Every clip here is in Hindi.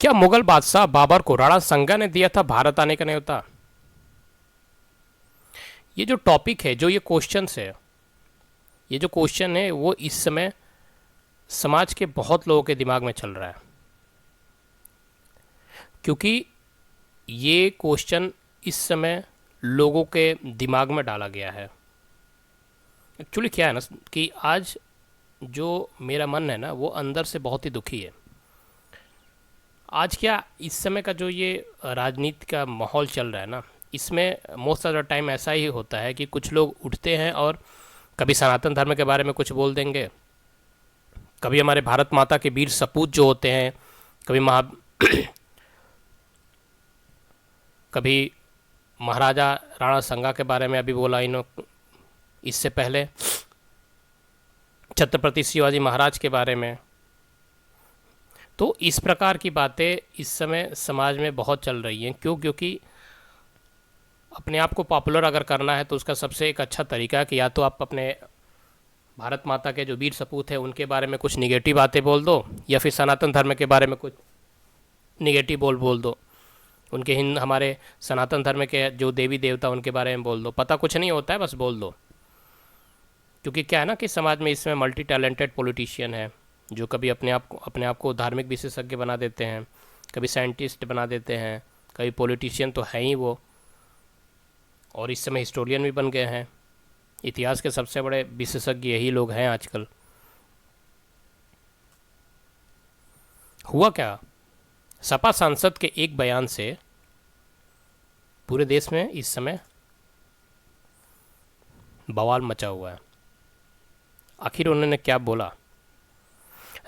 क्या मुगल बादशाह बाबर को राणा संगा ने दिया था भारत आने का न्योता? ये जो टॉपिक है, जो ये क्वेश्चन है, ये जो क्वेश्चन है वो इस समय समाज के बहुत लोगों के दिमाग में चल रहा है, क्योंकि ये क्वेश्चन इस समय लोगों के दिमाग में डाला गया है। एक्चुअली क्या है ना कि आज जो मेरा मन है ना वो अंदर से बहुत ही दुखी है। आज क्या इस समय का जो ये राजनीति का माहौल चल रहा है ना, इसमें मोस्ट ऑफ द टाइम ऐसा ही होता है कि कुछ लोग उठते हैं और कभी सनातन धर्म के बारे में कुछ बोल देंगे, कभी हमारे भारत माता के वीर सपूत जो होते हैं, कभी कभी महाराजा राणा संगा के बारे में अभी बोला इन्हों, इससे पहले छत्रपति शिवाजी महाराज के बारे में। तो इस प्रकार की बातें इस समय समाज में बहुत चल रही हैं। क्यों? क्योंकि अपने आप को पॉपुलर अगर करना है तो उसका सबसे एक अच्छा तरीका है कि या तो आप अपने भारत माता के जो वीर सपूत हैं उनके बारे में कुछ निगेटिव बातें बोल दो, या फिर सनातन धर्म के बारे में कुछ निगेटिव बोल दो। उनके हमारे सनातन धर्म के जो देवी देवता उनके बारे में बोल दो। पता कुछ नहीं होता है, बस बोल दो। क्योंकि क्या है ना कि समाज में इसमें मल्टी टैलेंटेड पॉलिटिशियन है जो कभी अपने आप को धार्मिक विशेषज्ञ बना देते हैं, कभी साइंटिस्ट बना देते हैं, कभी पॉलिटिशियन तो है ही वो, और इस समय हिस्टोरियन भी बन गए हैं। इतिहास के सबसे बड़े विशेषज्ञ यही लोग हैं आजकल। हुआ क्या, सपा सांसद के एक बयान से पूरे देश में इस समय बवाल मचा हुआ है। आखिर उन्होंने क्या बोला?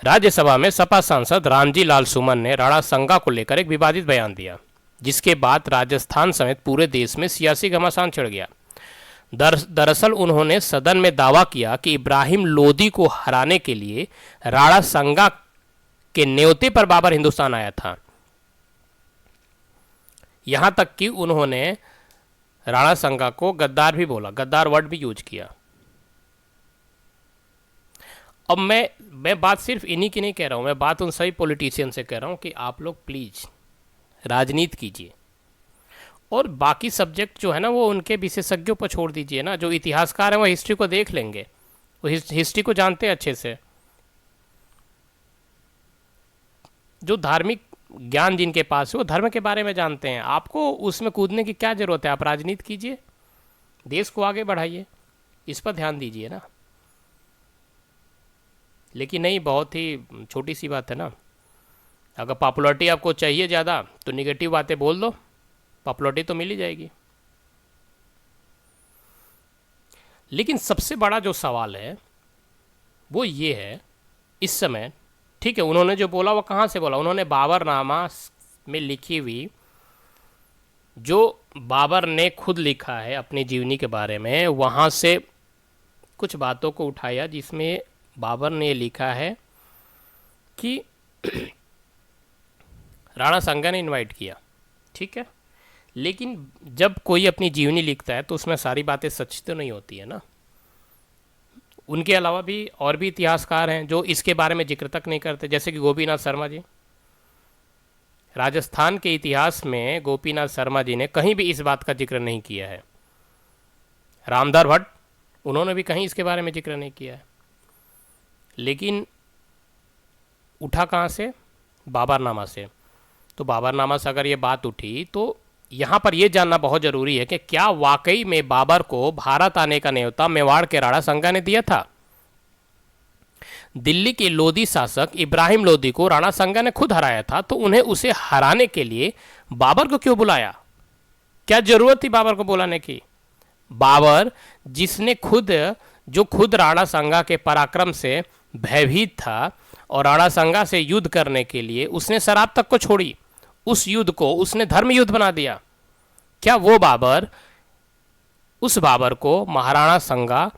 राज्यसभा में सपा सांसद रामजी लाल सुमन ने राणा संगा को लेकर एक विवादित बयान दिया, जिसके बाद राजस्थान समेत पूरे देश में सियासी घमासान छिड़ गया। दरअसल उन्होंने सदन में दावा किया कि इब्राहिम लोदी को हराने के लिए राणा संगा के न्योते पर बाबर हिंदुस्तान आया था। यहां तक कि उन्होंने राणा संगा को गद्दार भी बोला, गद्दार वर्ड भी यूज किया। अब मैं बात सिर्फ इन्हीं की नहीं कह रहा हूं, मैं बात उन सभी पॉलिटिशियन से कह रहा हूं कि आप लोग प्लीज राजनीति कीजिए और बाकी सब्जेक्ट जो है ना वो उनके विशेषज्ञों पर छोड़ दीजिए ना। जो इतिहासकार हैं वो हिस्ट्री को देख लेंगे, वो हिस्ट्री को जानते हैं अच्छे से। जो धार्मिक ज्ञान जिनके पास है वो धर्म के बारे में जानते हैं। आपको उसमें कूदने की क्या जरूरत है? आप राजनीति कीजिए, देश को आगे बढ़ाइए, इस पर ध्यान दीजिए ना। लेकिन नहीं, बहुत ही छोटी सी बात है ना। अगर पॉपुलरिटी आपको चाहिए ज़्यादा तो निगेटिव बातें बोल दो, पॉपुलरिटी तो मिल ही जाएगी। लेकिन सबसे बड़ा जो सवाल है वो ये है इस समय, ठीक है, उन्होंने जो बोला वो कहाँ से बोला? उन्होंने बाबरनामा में लिखी हुई, जो बाबर ने खुद लिखा है अपनी जीवनी के बारे में, वहाँ से कुछ बातों को उठाया, जिसमें बाबर ने लिखा है कि राणा संगा ने इनवाइट किया, ठीक है। लेकिन जब कोई अपनी जीवनी लिखता है तो उसमें सारी बातें सच तो नहीं होती है ना। उनके अलावा भी और भी इतिहासकार हैं जो इसके बारे में जिक्र तक नहीं करते, जैसे कि गोपीनाथ शर्मा जी। राजस्थान के इतिहास में गोपीनाथ शर्मा जी ने कहीं भी इस बात का जिक्र नहीं किया है। रामधार भट्ट, उन्होंने भी कहीं इसके बारे में जिक्र नहीं किया है। लेकिन उठा कहाँ से? बाबरनामा से। तो बाबरनामा से अगर ये बात उठी तो यहाँ पर यह जानना बहुत जरूरी है कि क्या वाकई में बाबर को भारत आने का न्योता मेवाड़ के राणा संगा ने दिया था? दिल्ली के लोधी शासक इब्राहिम लोदी को राणा संगा ने खुद हराया था, तो उन्हें उसे हराने के लिए बाबर को क्यों बुलाया? क्या जरूरत थी बाबर को बुलाने की? बाबर जिसने खुद राणा संगा के पराक्रम से भयभीत था और राणा संगा से युद्ध करने के लिए उसने शराब तक को छोड़ी, उस युद्ध को उसने धर्म युद्ध बना दिया। क्या वो बाबर, उस बाबर को महाराणा संगा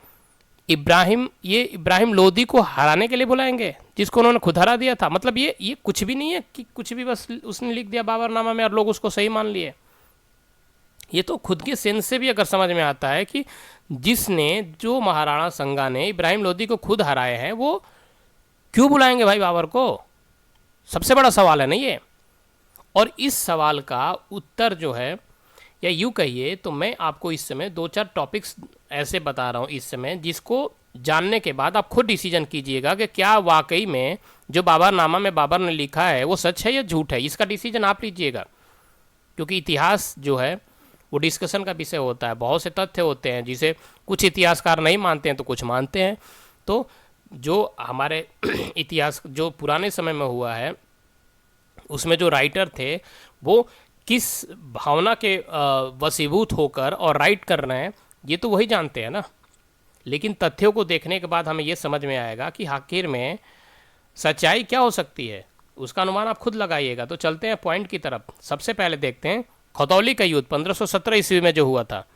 इब्राहिम लोदी को हराने के लिए बुलाएंगे जिसको उन्होंने खुद हरा दिया था? मतलब ये कुछ भी नहीं है कि कुछ भी बस उसने लिख दिया बाबरनामा में और लोग उसको सही मान लिए। ये तो खुद के सेंस से भी अगर समझ में आता है कि जो महाराणा संगा ने इब्राहिम लोदी को खुद हराए हैं वो क्यों बुलाएंगे भाई बाबर को? सबसे बड़ा सवाल है ना ये। और इस सवाल का उत्तर जो है, या यूँ कहिए तो मैं आपको इस समय 2-4 टॉपिक्स ऐसे बता रहा हूँ इस समय, जिसको जानने के बाद आप खुद डिसीजन कीजिएगा कि क्या वाकई में जो बाबरनामा में बाबर ने लिखा है वो सच है या झूठ है। इसका डिसीजन आप लीजिएगा, क्योंकि इतिहास जो है वो डिस्कशन का विषय होता है। बहुत से तथ्य होते हैं जिसे कुछ इतिहासकार नहीं मानते हैं तो कुछ मानते हैं। तो जो हमारे इतिहास जो पुराने समय में हुआ है उसमें जो राइटर थे वो किस भावना के वशीभूत होकर और राइट कर रहे हैं ये तो वही जानते हैं ना। लेकिन तथ्यों को देखने के बाद हमें ये समझ में आएगा कि आखिर में सच्चाई क्या हो सकती है, उसका अनुमान आप खुद लगाइएगा। तो चलते हैं पॉइंट की तरफ। सबसे पहले देखते हैं खतौली का युद्ध 1517 ईस्वी में जो हुआ था।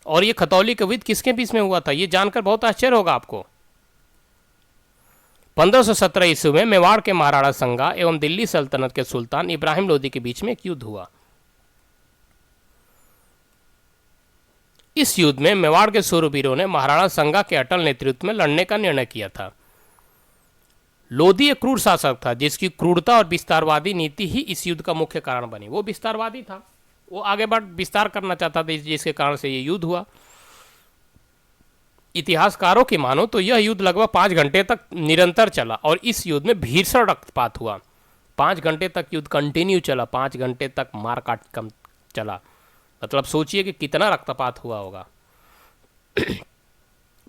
और ये खतौली का युद्ध किसके बीच में हुआ था, ये जानकर बहुत आश्चर्य होगा आपको। 1517 ईस्वी में मेवाड़ के महाराणा संगा एवं दिल्ली सल्तनत के सुल्तान इब्राहिम लोदी के बीच में एक युद्ध हुआ। इस युद्ध में मेवाड़ के सूरवीरों ने महाराणा संगा के अटल नेतृत्व में लड़ने का निर्णय किया था। लोदी एक क्रूर शासक था जिसकी क्रूरता और विस्तारवादी नीति ही इस युद्ध का मुख्य कारण बनी। वो विस्तारवादी था, वो आगे बढ़ विस्तार करना चाहता था, जिसके कारण से ये युद्ध हुआ। इतिहासकारों की मानो तो यह युद्ध लगभग 5 घंटे तक निरंतर चला और इस युद्ध में भीषण रक्तपात हुआ। 5 घंटे तक युद्ध कंटिन्यू चला, 5 घंटे तक मारकाट कम चला। मतलब सोचिए कि कितना रक्तपात हुआ होगा।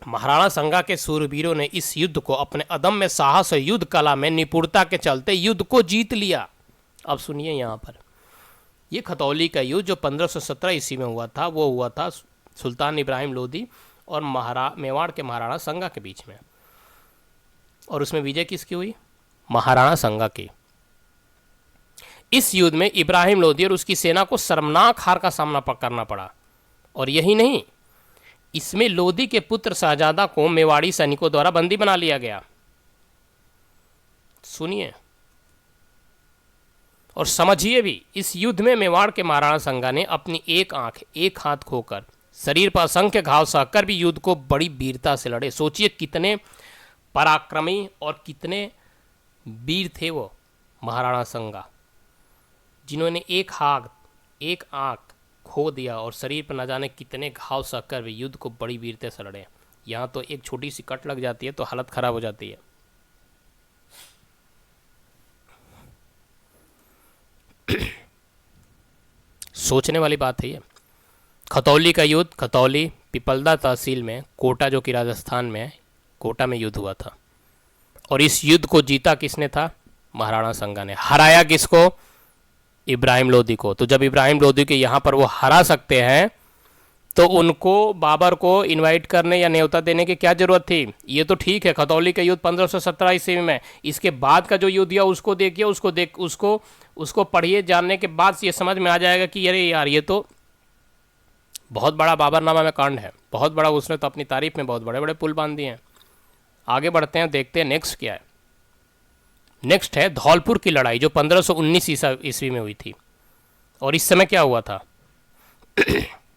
महाराणा संगा के सूरवीरों ने इस युद्ध को अपने अदम्य साहस और युद्ध कला में निपुणता के चलते युद्ध को जीत लिया। अब सुनिए यहाँ पर, ये खतौली का युद्ध जो 1517 ईस्वी में हुआ था वो हुआ था सुल्तान इब्राहिम लोदी और मेवाड़ के महाराणा संगा के बीच में। और उसमें विजय किसकी हुई? महाराणा संगा की। इस युद्ध में इब्राहिम लोदी और उसकी सेना को शर्मनाक हार का सामना करना पड़ा। और यही नहीं, इसमें लोदी के पुत्र शाहजादा को मेवाड़ी सैनिकों द्वारा बंदी बना लिया गया। सुनिए और समझिए भी, इस युद्ध में मेवाड़ के महाराणा संगा ने अपनी एक आंख एक हाथ खोकर शरीर पर असंख्य घाव सहकर भी युद्ध को बड़ी वीरता से लड़े। सोचिए कितने पराक्रमी और कितने वीर थे वो महाराणा संगा, जिन्होंने एक आंख खो दिया और शरीर पर न जाने कितने घाव सहकर भी युद्ध को बड़ी वीरता से लड़े। यहाँ तो एक छोटी सी कट लग जाती है तो हालत खराब हो जाती है। सोचने वाली बात है ये। खतौली का युद्ध, खतौली पिपलदा तहसील में, कोटा जो कि राजस्थान में है, कोटा में युद्ध हुआ था। और इस युद्ध को जीता किसने था? महाराणा संगा ने। हराया किसको? इब्राहिम लोदी को। तो जब इब्राहिम लोदी के यहाँ पर वो हरा सकते हैं तो उनको बाबर को इनवाइट करने या न्योता देने की क्या जरूरत थी? ये तो ठीक है, खतौली का युद्ध 1517 ईस्वी में, इसके बाद का जो युद्ध हुआ उसको देखिए, उसको पढ़िए। जानने के बाद ये समझ में आ जाएगा कि अरे यार ये तो बहुत बड़ा बाबरनामा में कांड है, बहुत बड़ा। उसने तो अपनी तारीफ में बहुत बड़े बड़े पुल बांध दिए हैं। आगे बढ़ते हैं, देखते हैं नेक्स्ट क्या है। नेक्स्ट है धौलपुर की लड़ाई जो 1519 ईस्वी में हुई थी। और इस समय क्या हुआ था?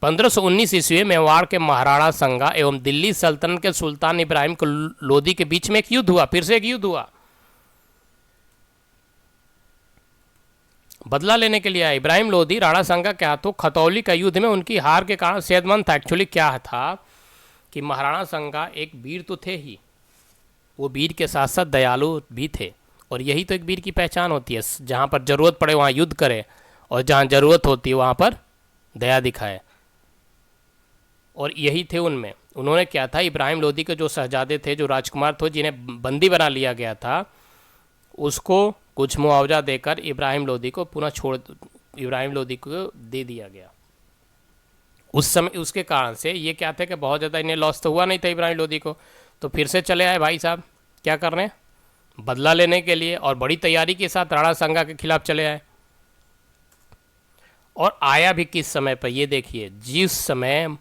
1519 ईस्वी में मेवाड़ के महाराणा संगा एवं दिल्ली सल्तनत के सुल्तान इब्राहिम लोदी के बीच में एक युद्ध हुआ। फिर से एक युद्ध हुआ, बदला लेने के लिए आया। इब्राहिम लोदी राणा संगा के हाथों खतौली का युद्ध में उनकी हार के कारण सेहतमंद था। एक्चुअली क्या था कि महाराणा संगा एक वीर तो थे ही, वो वीर के साथ साथ दयालु भी थे। और यही तो एक वीर की पहचान होती है, जहाँ पर जरूरत पड़े वहाँ युद्ध करे और जहाँ जरूरत होती है वहाँ पर दया दिखाए। और यही थे उनमें। उन्होंने क्या था, इब्राहिम लोदी के जो शहजादे थे, जो राजकुमार थे, जिन्हें बंदी बना लिया गया था, उसको कुछ मुआवजा देकर इब्राहिम लोदी को दे दिया गया। उस समय उसके कारण से ये क्या थे कि बहुत ज़्यादा इन्हें लॉस तो हुआ नहीं था इब्राहिम लोदी को। तो फिर से चले आए भाई साहब, क्या कर रहे हैं, बदला लेने के लिए। और बड़ी तैयारी के साथ राणा संगा के खिलाफ चले आए। और आया भी किस समय पर, ये देखिए, जिस समय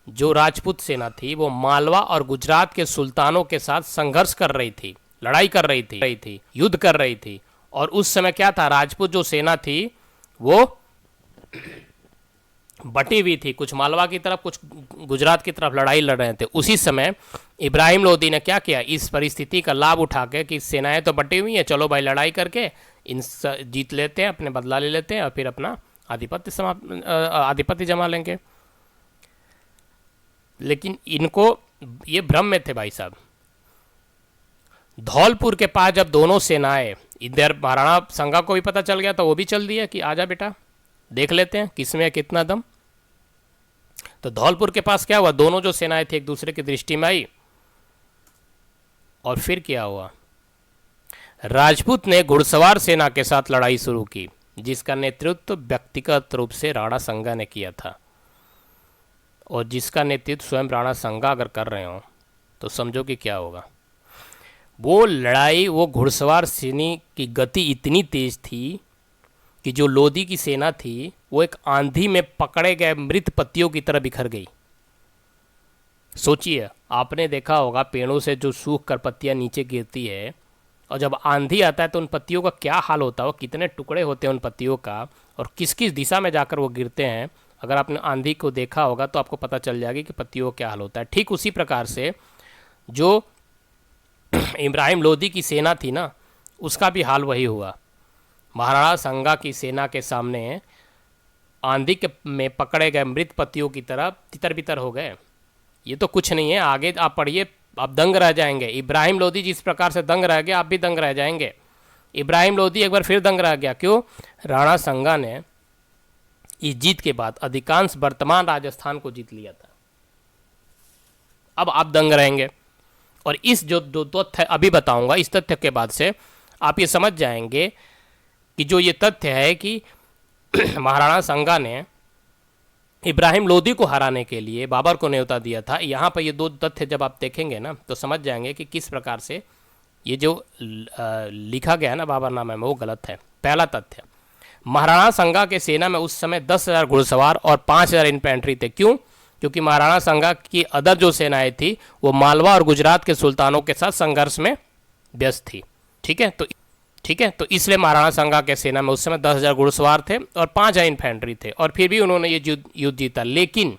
जो राजपूत सेना थी वो मालवा और गुजरात के सुल्तानों के साथ संघर्ष कर रही थी, लड़ाई कर रही थी, युद्ध कर रही थी। और उस समय क्या था, राजपूत जो सेना थी वो बटी हुई थी, कुछ मालवा की तरफ, कुछ गुजरात की तरफ लड़ाई लड़ रहे थे। उसी समय इब्राहिम लोदी ने क्या किया, इस परिस्थिति का लाभ उठा के कि सेनाएं तो बटी हुई हैं, चलो भाई लड़ाई करके जीत लेते हैं, अपने बदला ले लेते हैं और फिर अपना आधिपत्य जमा लेंगे। लेकिन इनको ये भ्रम में थे भाई साहब। धौलपुर के पास जब दोनों सेनाएं, इधर महाराणा संगा को भी पता चल गया तो वो भी चल दिया कि आजा बेटा देख लेते हैं किसमें कितना दम। तो धौलपुर के पास क्या हुआ, दोनों जो सेनाएं थी एक दूसरे की दृष्टि में आई। और फिर क्या हुआ, राजपूत ने घुड़सवार सेना के साथ लड़ाई शुरू की, जिसका नेतृत्व व्यक्तिगत रूप से राणा संगा ने किया था। और जिसका नेतृत्व स्वयं राणा संगा अगर कर रहे हो तो समझो कि क्या होगा। वो लड़ाई, वो घुड़सवार सेना की गति इतनी तेज थी कि जो लोदी की सेना थी वो एक आंधी में पकड़े गए मृत पत्तियों की तरह बिखर गई। सोचिए, आपने देखा होगा पेड़ों से जो सूख कर पत्तियां नीचे गिरती है और जब आंधी आता है तो उन पत्तियों का क्या हाल होता है, वो कितने टुकड़े होते हैं उन पत्तियों का और किस किस दिशा में जाकर वो गिरते हैं। अगर आपने आंधी को देखा होगा तो आपको पता चल जाएगी कि पत्तियों का क्या हाल होता है। ठीक उसी प्रकार से जो इब्राहिम लोदी की सेना थी ना, उसका भी हाल वही हुआ। महाराणा संगा की सेना के सामने आंधी के में पकड़े गए मृत पत्तियों की तरह तितर बितर हो गए। ये तो कुछ नहीं है, आगे आप पढ़िए, आप दंग रह जाएंगे। इब्राहिम लोदी जिस प्रकार से दंग रह गया, आप भी दंग रह जाएंगे। इब्राहिम लोदी एक बार फिर दंग रह गया। क्यों? राणा संगा ने इस जीत के बाद अधिकांश वर्तमान राजस्थान को जीत लिया था। अब आप दंग रहेंगे। और इस जो दो तथ्य अभी बताऊंगा, इस तथ्य के बाद से आप ये समझ जाएंगे कि जो ये तथ्य है कि महाराणा संगा ने इब्राहिम लोदी को हराने के लिए बाबर को न्योता दिया था। यहाँ पर ये दो तथ्य जब आप देखेंगे ना तो समझ जाएंगे कि किस प्रकार से ये जो लिखा गया है ना बाबरनामा में वो गलत है। पहला तथ्य, महाराणा संगा के सेना में उस समय 10,000 घुड़सवार और 5,000 इन्फेंट्री थे। क्यों? क्योंकि महाराणा संगा की अदर जो सेनाएं थी वो मालवा और गुजरात के सुल्तानों के साथ संघर्ष में व्यस्त थी। ठीक है, तो इसलिए महाराणा संगा के सेना में उस समय 10,000 घुड़सवार थे और 5,000 इन्फेंट्री थे और फिर भी उन्होंने ये युद्ध जीता। लेकिन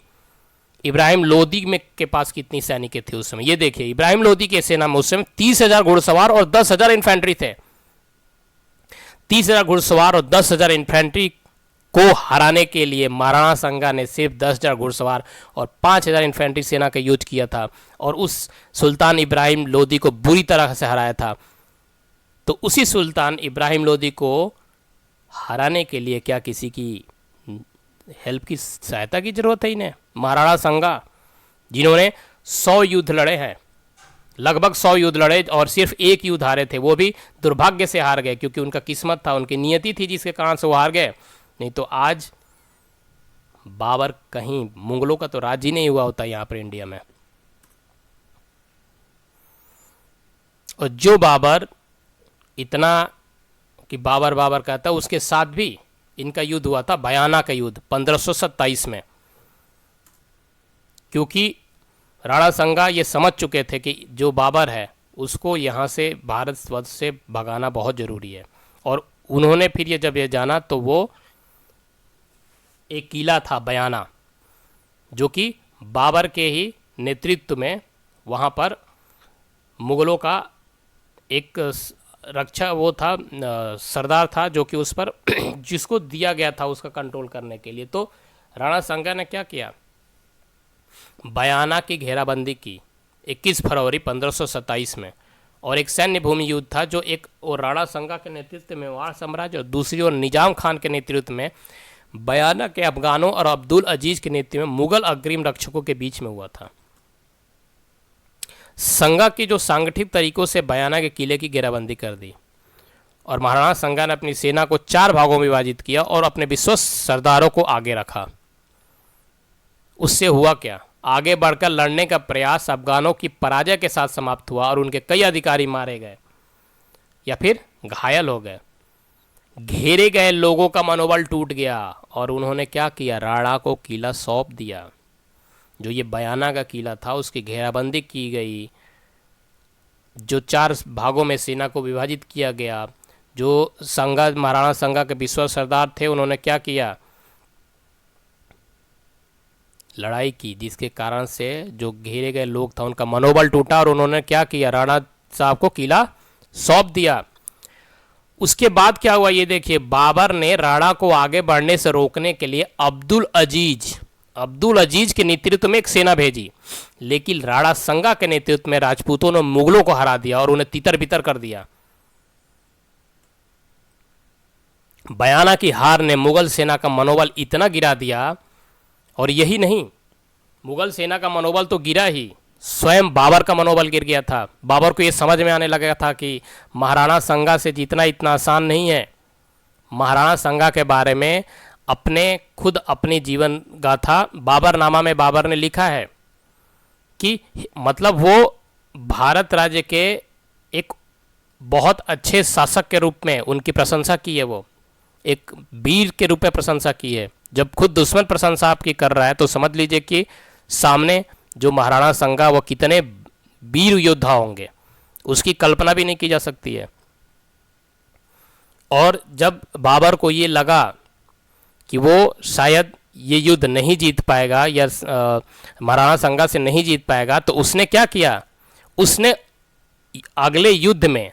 इब्राहिम लोदी में के पास कितनी सैनिक थे उस समय? ये देखिए, इब्राहिम लोदी के सेना में उस समय 30,000 घुड़सवार और 10,000 इन्फेंट्री थे। 30,000 घुड़सवार और 10,000 इन्फेंट्री को हराने के लिए महाराणा संगा ने सिर्फ 10,000 घुड़सवार और 5,000 इन्फेंट्री सेना का युद्ध किया था और उस सुल्तान इब्राहिम लोदी को बुरी तरह से हराया था। तो उसी सुल्तान इब्राहिम लोदी को हराने के लिए क्या किसी की हेल्प की सहायता की जरूरत है इन्हें? महाराणा संगा जिन्होंने 100 युद्ध लड़े हैं, लगभग 100 युद्ध लड़े और सिर्फ एक युद्ध हारे थे, वो भी दुर्भाग्य से हार गए क्योंकि उनका किस्मत था, उनकी नियति थी जिसके कारण से वो हार गए। नहीं तो आज बाबर कहीं मुगलों का तो राज ही नहीं हुआ होता यहाँ पर इंडिया में। और जो बाबर इतना कि बाबर बाबर कहता है, उसके साथ भी इनका युद्ध हुआ था, बयाना का युद्ध 1527 में। क्योंकि राणा संगा ये समझ चुके थे कि जो बाबर है उसको यहाँ से भारतवर्ष से भगाना बहुत ज़रूरी है। और उन्होंने फिर ये जब ये जाना तो वो एक किला था बयाना, जो कि बाबर के ही नेतृत्व में वहाँ पर मुग़लों का एक रक्षा वो था, सरदार था जो कि उस पर जिसको दिया गया था उसका कंट्रोल करने के लिए। तो राणा संगा ने क्या किया, बयाना की घेराबंदी की 21 फरवरी 1527 में। और एक सैन्य भूमि युद्ध था जो एक और राणा संगा के नेतृत्व में मेवाड़ साम्राज्य और दूसरी ओर निजाम खान के नेतृत्व में बयाना के अफगानों और अब्दुल अजीज के नेतृत्व में मुगल अग्रिम रक्षकों के बीच में हुआ था। संगा की जो सांगठिक तरीकों से बयाना के किले की घेराबंदी कर दी और महाराणा संगा ने अपनी सेना को 4 भागों में विभाजित किया और अपने विश्वस्त सरदारों को आगे रखा। उससे हुआ क्या, आगे बढ़कर लड़ने का प्रयास अफगानों की पराजय के साथ समाप्त हुआ और उनके कई अधिकारी मारे गए या फिर घायल हो गए। घेरे गए लोगों का मनोबल टूट गया और उन्होंने क्या किया, राणा को किला सौंप दिया। जो ये बयाना का किला था उसकी घेराबंदी की गई, जो 4 भागों में सेना को विभाजित किया गया। जो संगा महाराणा संगा के विश्वस्त सरदार थे उन्होंने क्या किया, लड़ाई की, जिसके कारण से जो घेरे गए लोग था उनका मनोबल टूटा और उन्होंने क्या किया, राणा साहब को किला सौंप दिया। उसके बाद क्या हुआ ये देखिए, बाबर ने राणा को आगे बढ़ने से रोकने के लिए अब्दुल अजीज के नेतृत्व में एक सेना भेजी, लेकिन राणा संगा के नेतृत्व में राजपूतों ने मुगलों को हरा दिया और उन्हें तितर बितर कर दिया। बयाना की हार ने मुगल सेना का मनोबल इतना गिरा दिया, और यही नहीं, मुगल सेना का मनोबल तो गिरा ही, स्वयं बाबर का मनोबल गिर गया था। बाबर को यह समझ में आने लगा था कि महाराणा संगा से जीतना इतना आसान नहीं है। महाराणा संगा के बारे में खुद अपनी जीवन गाथा बाबरनामा में बाबर ने लिखा है कि मतलब वो भारत राज्य के एक बहुत अच्छे शासक के रूप में उनकी प्रशंसा की है, वो एक वीर के रूप में प्रशंसा की है। जब खुद दुश्मन प्रशंसा आपकी कर रहा है तो समझ लीजिए कि सामने जो महाराणा संगा वो कितने वीर योद्धा होंगे, उसकी कल्पना भी नहीं की जा सकती है। और जब बाबर को ये लगा कि वो शायद ये युद्ध नहीं जीत पाएगा या महाराणा संगा से नहीं जीत पाएगा, तो उसने क्या किया, उसने अगले युद्ध में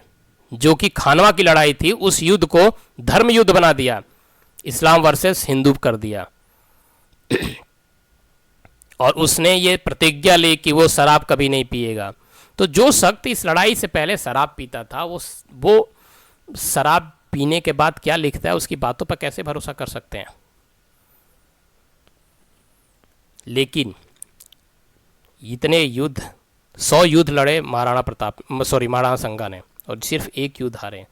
जो कि खानवा की लड़ाई थी, उस युद्ध को धर्म युद्ध बना दिया, इस्लाम वर्सेस हिंदू कर दिया। और उसने ये प्रतिज्ञा ली कि वो शराब कभी नहीं पिएगा। तो जो शख्स इस लड़ाई से पहले शराब पीता था, वो शराब पीने के बाद क्या लिखता है, उसकी बातों पर कैसे भरोसा कर सकते हैं। लेकिन इतने युद्ध, 100 युद्ध लड़े महाराणा संगा ने, और सिर्फ एक युद्ध हारे।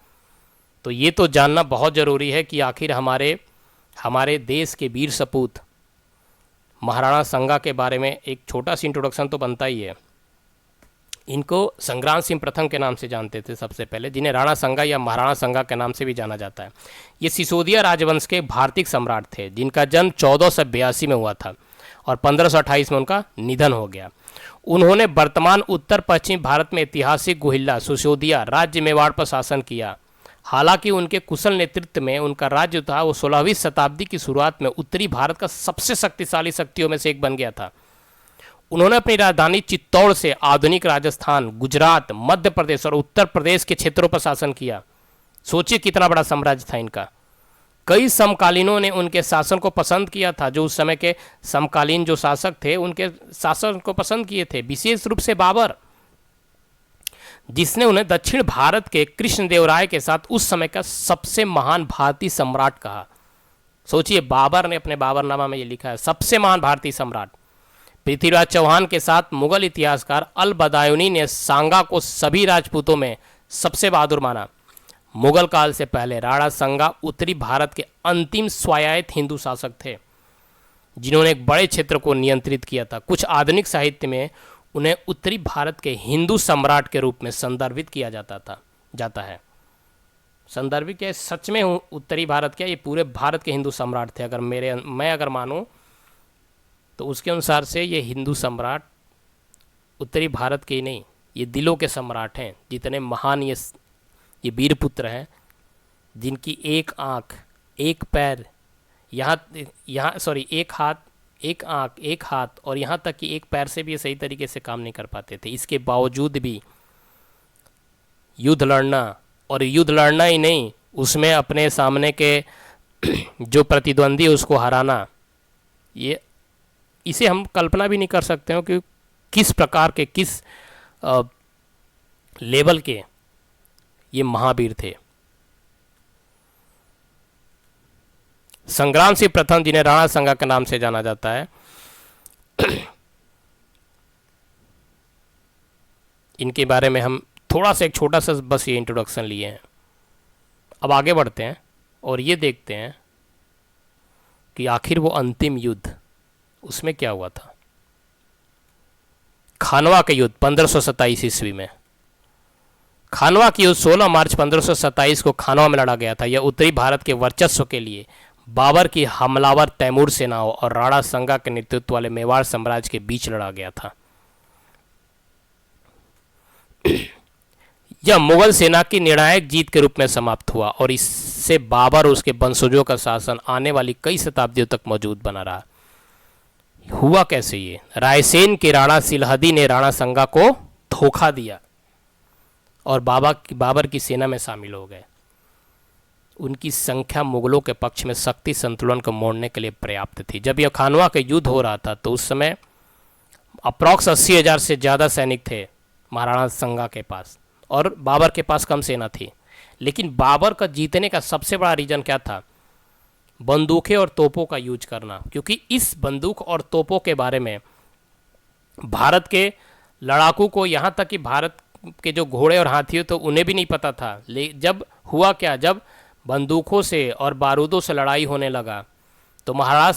तो ये तो जानना बहुत ज़रूरी है कि आखिर हमारे देश के वीर सपूत महाराणा संगा के बारे में एक छोटा सा इंट्रोडक्शन तो बनता ही है। इनको संग्राम सिंह प्रथम के नाम से जानते थे सबसे पहले, जिन्हें राणा संगा या महाराणा संगा के नाम से भी जाना जाता है। ये सिसोदिया राजवंश के भारतीय सम्राट थे, जिनका जन्म 1482 में हुआ था और 1528 में उनका निधन हो गया। उन्होंने वर्तमान उत्तर पश्चिम भारत में ऐतिहासिक गुहिल्ला सिसोदिया राज्य मेवाड़ पर शासन किया। हालांकि उनके कुशल नेतृत्व में उनका राज्य था वो 16वीं शताब्दी की शुरुआत में उत्तरी भारत का सबसे शक्तिशाली शक्तियों में से एक बन गया था। उन्होंने अपनी राजधानी चित्तौड़ से आधुनिक राजस्थान, गुजरात, मध्य प्रदेश और उत्तर प्रदेश के क्षेत्रों पर शासन किया। सोचिए कितना बड़ा साम्राज्य था इनका। कई समकालीनों ने उनके शासन को पसंद किया था, जो उस समय के समकालीन जो शासक थे उनके शासन को पसंद किए थे, विशेष रूप से बाबर, जिसने उन्हें दक्षिण भारत के कृष्णदेवराय के साथ उस समय का सबसे महान भारतीय सम्राट कहा। सोचिए, बाबर ने अपने बाबरनामा में ये लिखा है, सबसे महान भारतीय सम्राट। पृथ्वीराज चौहान के साथ मुगल इतिहासकार अल बदायूनी ने सांगा को सभी राजपूतों में सबसे बहादुर माना। मुगल काल से पहले राणा संगा उत्तरी भारत के अंतिम स्वायत्त हिंदू शासक थे, जिन्होंने एक बड़े क्षेत्र को नियंत्रित किया था। कुछ आधुनिक साहित्य में उन्हें उत्तरी भारत के हिंदू सम्राट के रूप में संदर्भित किया जाता है। संदर्भित क्या, सच में उत्तरी भारत क्या, ये पूरे भारत के हिंदू सम्राट थे। मैं अगर मानूं तो उसके अनुसार से ये हिंदू सम्राट उत्तरी भारत के ही नहीं, ये दिलों के सम्राट हैं। जितने महान ये वीर पुत्र हैं, जिनकी एक आँख, एक पैर, एक आँख, एक हाथ और यहाँ तक कि एक पैर से भी ये सही तरीके से काम नहीं कर पाते थे। इसके बावजूद भी युद्ध लड़ना, और युद्ध लड़ना ही नहीं, उसमें अपने सामने के जो प्रतिद्वंदी है उसको हराना, इसे हम कल्पना भी नहीं कर सकते हो कि किस प्रकार के, किस लेवल के ये महावीर थे। संग्राम सिंह प्रथम, जिन्हें राणा संगा के नाम से जाना जाता है, इनके बारे में हम थोड़ा सा एक छोटा सा बस ये इंट्रोडक्शन लिए हैं। अब आगे बढ़ते हैं और ये देखते हैं कि आखिर वो अंतिम युद्ध, उसमें क्या हुआ था। खानवा के युद्ध 1527 ईस्वी में। खानवा की युद्ध 16 मार्च 1527 को खानवा में लड़ा गया था। यह उत्तरी भारत के वर्चस्व के लिए बाबर की हमलावर तैमूर सेनाओं और राणा संगा के नेतृत्व वाले मेवाड़ साम्राज्य के बीच लड़ा गया था। यह मुगल सेना की निर्णायक जीत के रूप में समाप्त हुआ और इससे बाबर और उसके वंशजों का शासन आने वाली कई शताब्दियों तक मौजूद बना रहा। हुआ कैसे ये? रायसेन के राणा सिलहदी ने राणा संगा को धोखा दिया और बाबर की सेना में शामिल हो गए। उनकी संख्या मुगलों के पक्ष में शक्ति संतुलन को मोड़ने के लिए पर्याप्त थी। जब यह खानवा का युद्ध हो रहा था तो उस समय अप्रॉक्स 80,000 से ज़्यादा सैनिक थे महाराणा संगा के पास, और बाबर के पास कम सेना थी। लेकिन बाबर का जीतने का सबसे बड़ा रीज़न क्या था? बंदूकें और तोपों का यूज करना, क्योंकि इस बंदूक और तोपों के बारे में भारत के लड़ाकू को, यहाँ तक कि भारत के जो घोड़े और हाथी तो उन्हें भी नहीं पता था। जब हुआ क्या, जब बंदूकों से और बारूदों से लड़ाई होने लगा तो महाराणा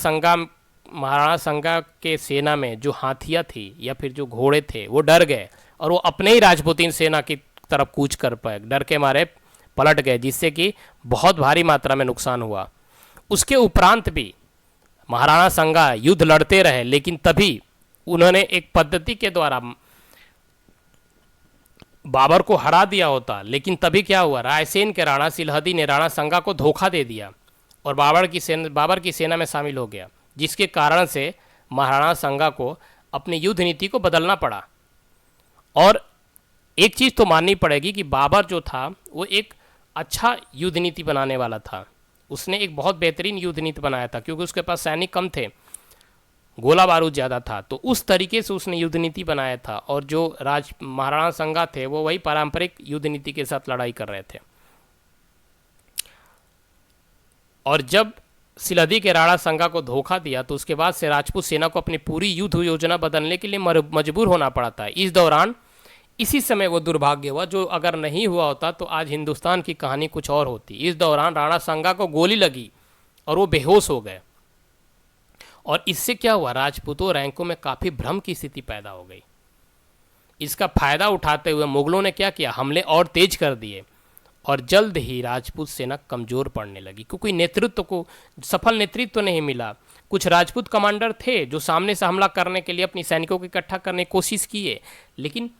संगा के सेना में जो हाथियाँ थी या फिर जो घोड़े थे वो डर गए और वो अपने ही राजपूतीन सेना की तरफ कूच कर पाए, डर के मारे पलट गए, जिससे कि बहुत भारी मात्रा में नुकसान हुआ। उसके उपरांत भी महाराणा संगा युद्ध लड़ते रहे, लेकिन तभी उन्होंने एक पद्धति के द्वारा बाबर को हरा दिया होता। लेकिन तभी क्या हुआ, रायसेन के राणा सिलहदी ने राणा संगा को धोखा दे दिया और बाबर की सेना में शामिल हो गया, जिसके कारण से महाराणा संगा को अपनी युद्ध नीति को बदलना पड़ा। और एक चीज़ तो माननी पड़ेगी कि बाबर जो था वो एक अच्छा युद्ध नीति बनाने वाला था। उसने एक बहुत बेहतरीन युद्ध नीति बनाया था, क्योंकि उसके पास सैनिक कम थे, गोला बारूद ज़्यादा था, तो उस तरीके से उसने युद्ध नीति बनाया था। और जो महाराणा संगा थे वो वही पारंपरिक युद्ध नीति के साथ लड़ाई कर रहे थे। और जब सिलहदी के राणा संगा को धोखा दिया तो उसके बाद से राजपूत सेना को अपनी पूरी युद्ध योजना बदलने के लिए मजबूर होना पड़ा था। इसी समय वो दुर्भाग्य हुआ, जो अगर नहीं हुआ होता तो आज हिंदुस्तान की कहानी कुछ और होती। इस दौरान राणा संगा को गोली लगी और वो बेहोश हो गए, और इससे क्या हुआ, राजपूतों रैंकों में काफ़ी भ्रम की स्थिति पैदा हो गई। इसका फायदा उठाते हुए मुगलों ने क्या किया, हमले और तेज कर दिए और जल्द ही राजपूत सेना कमज़ोर पड़ने लगी, क्योंकि नेतृत्व को सफल नेतृत्व तो नहीं मिला। कुछ राजपूत कमांडर थे जो सामने से हमला करने के लिए अपनी सैनिकों को इकट्ठा करने की कोशिश किए, लेकिन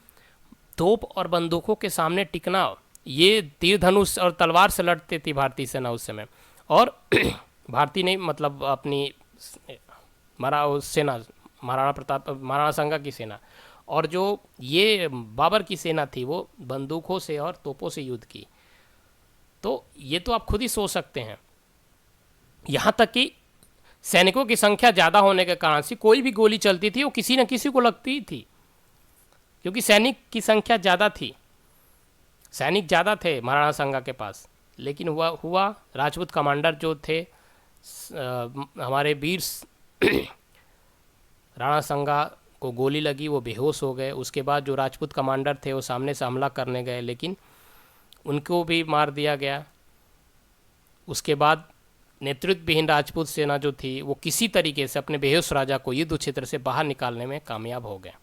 तोप और बंदूकों के सामने टिकना, ये तीर धनुष और तलवार से लड़ते थी भारतीय सेना उस समय। और भारतीय नहीं, मतलब अपनी महाराणा संगा की सेना, और जो ये बाबर की सेना थी वो बंदूकों से और तोपों से युद्ध की। तो ये तो आप खुद ही सोच सकते हैं, यहाँ तक कि सैनिकों की संख्या ज़्यादा होने के कारण से कोई भी गोली चलती थी वो किसी न किसी को लगती ही थी, क्योंकि सैनिक की संख्या ज़्यादा थी, सैनिक ज़्यादा थे महाराणा संगा के पास। लेकिन हुआ राजपूत कमांडर जो थे हमारे वीर राणा संगा को गोली लगी, वो बेहोश हो गए। उसके बाद जो राजपूत कमांडर थे वो सामने से हमला करने गए, लेकिन उनको भी मार दिया गया। उसके बाद नेतृत्वविहीन राजपूत सेना जो थी वो किसी तरीके से अपने बेहोश राजा को युद्ध क्षेत्र से बाहर निकालने में कामयाब हो गए,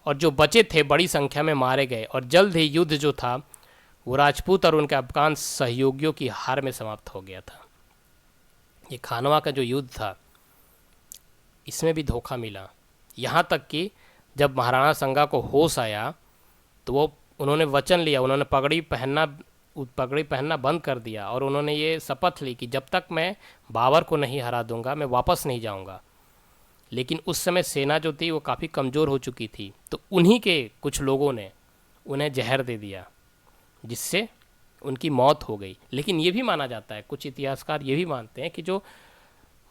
और जो बचे थे बड़ी संख्या में मारे गए। और जल्द ही युद्ध जो था वो राजपूत और उनके अफगान सहयोगियों की हार में समाप्त हो गया था। ये खानवा का जो युद्ध था इसमें भी धोखा मिला, यहाँ तक कि जब महाराणा संगा को होश आया तो उन्होंने वचन लिया, उन्होंने पगड़ी पहनना बंद कर दिया, और उन्होंने ये शपथ ली कि जब तक मैं बाबर को नहीं हरा दूंगा मैं वापस नहीं जाऊंगा। लेकिन उस समय सेना जो थी वो काफ़ी कमज़ोर हो चुकी थी, तो उन्हीं के कुछ लोगों ने उन्हें जहर दे दिया, जिससे उनकी मौत हो गई। लेकिन ये भी माना जाता है, कुछ इतिहासकार ये भी मानते हैं कि जो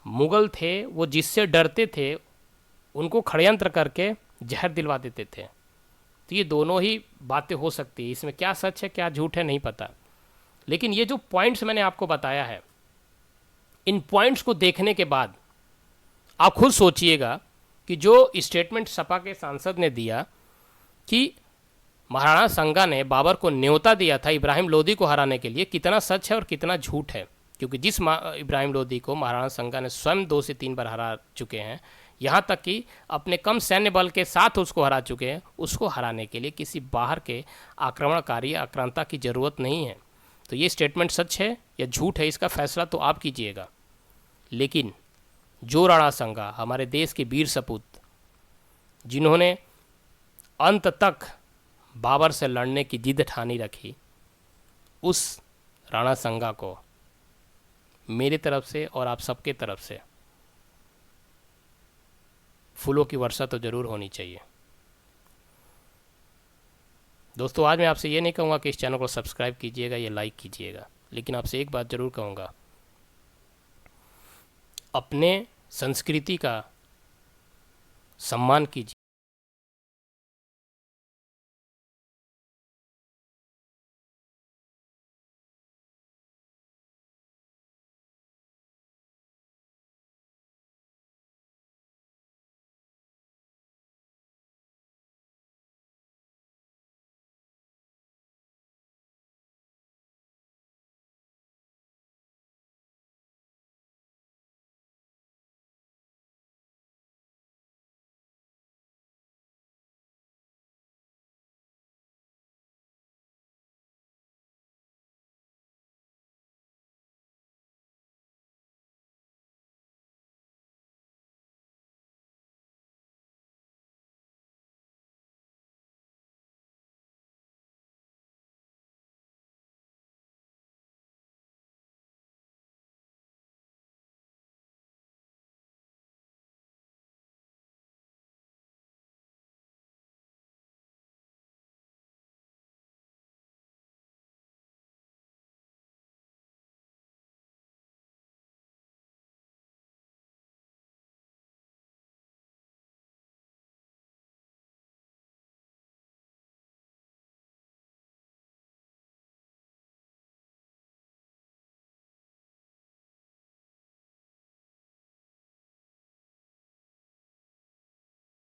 मुग़ल थे वो जिससे डरते थे उनको षड्यंत्र करके जहर दिलवा देते थे। तो ये दोनों ही बातें हो सकती है, इसमें क्या सच है क्या झूठ है नहीं पता। लेकिन ये जो पॉइंट्स मैंने आपको बताया है, इन पॉइंट्स को देखने के बाद आप खुद सोचिएगा कि जो स्टेटमेंट सपा के सांसद ने दिया कि महाराणा संगा ने बाबर को न्योता दिया था इब्राहिम लोदी को हराने के लिए, कितना सच है और कितना झूठ है। क्योंकि जिस इब्राहिम लोदी को महाराणा संगा ने स्वयं 2 से 3 बार हरा चुके हैं, यहाँ तक कि अपने कम सैन्य बल के साथ उसको हरा चुके हैं, उसको हराने के लिए किसी बाहर के आक्रमणकारी आक्रांता की ज़रूरत नहीं है। तो ये स्टेटमेंट सच है या झूठ है, इसका फैसला तो आप कीजिएगा। लेकिन जो राणा संगा हमारे देश के वीर सपूत, जिन्होंने अंत तक बाबर से लड़ने की जिद ठानी रखी, उस राणा संगा को मेरी तरफ से और आप सबके तरफ से फूलों की वर्षा तो ज़रूर होनी चाहिए। दोस्तों, आज मैं आपसे ये नहीं कहूँगा कि इस चैनल को सब्सक्राइब कीजिएगा या लाइक कीजिएगा, लेकिन आपसे एक बात ज़रूर कहूँगा, अपने संस्कृति का सम्मान कीजिए।